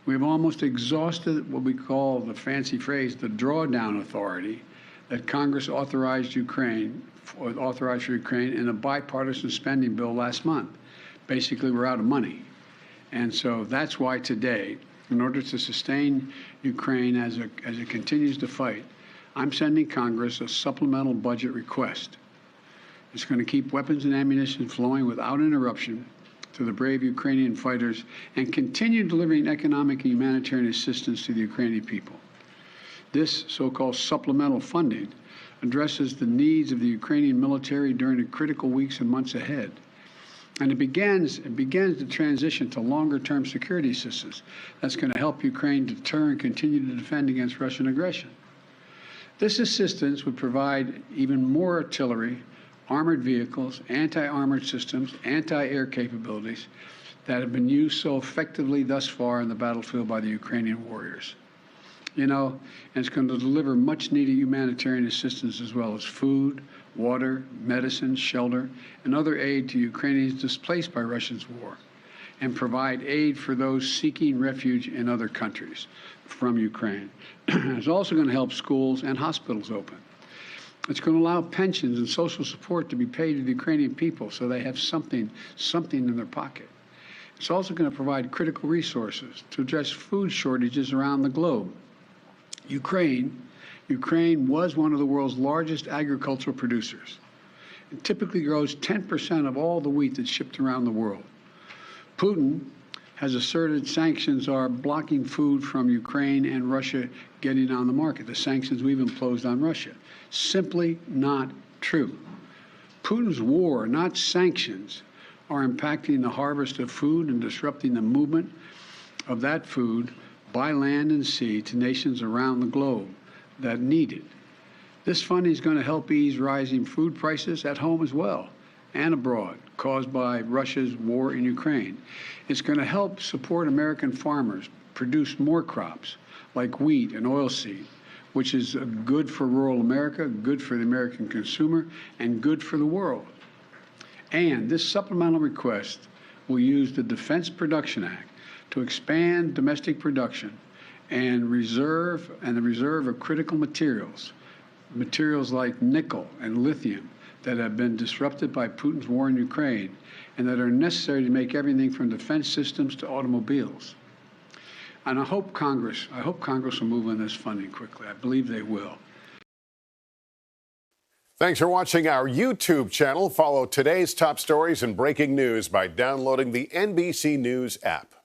We've almost exhausted what we call, the fancy phrase, the drawdown authority that Congress authorized for Ukraine in a bipartisan spending bill last month. Basically, we're out of money. And so that's why today, in order to sustain Ukraine as it continues to fight, I'm sending Congress a supplemental budget request. It's going to keep weapons and ammunition flowing without interruption to the brave Ukrainian fighters and continue delivering economic and humanitarian assistance to the Ukrainian people. This so-called supplemental funding addresses the needs of the Ukrainian military during the critical weeks and months ahead. And it begins the transition to longer-term security assistance that's going to help Ukraine deter and continue to defend against Russian aggression. This assistance would provide even more artillery, armored vehicles, anti-armored systems, anti-air capabilities that have been used so effectively thus far in the battlefield by the Ukrainian warriors. And it's going to deliver much-needed humanitarian assistance as well as food, water, medicine, shelter, and other aid to Ukrainians displaced by Russia's war, and provide aid for those seeking refuge in other countries from Ukraine. It's also going to help schools and hospitals open. It's going to allow pensions and social support to be paid to the Ukrainian people so they have something in their pocket. It's also going to provide critical resources to address food shortages around the globe. Ukraine was one of the world's largest agricultural producers. It typically grows 10% of all the wheat that's shipped around the world. Putin has asserted sanctions are blocking food from Ukraine and Russia getting on the market, the sanctions we've imposed on Russia. Simply not true. Putin's war, not sanctions, are impacting the harvest of food and disrupting the movement of that food by land and sea to nations around the globe that need it. This funding is going to help ease rising food prices at home as well and abroad caused by Russia's war in Ukraine. It's going to help support American farmers produce more crops like wheat and oilseed, which is good for rural America, good for the American consumer, and good for the world. And this supplemental request will use the Defense Production Act to expand domestic production and the reserve of critical materials like nickel and lithium that have been disrupted by Putin's war in Ukraine and that are necessary to make everything from defense systems to automobiles. And I hope Congress will move on this funding quickly. I believe they will. Thanks for watching our YouTube channel. Follow today's top stories and breaking news by downloading the NBC News app.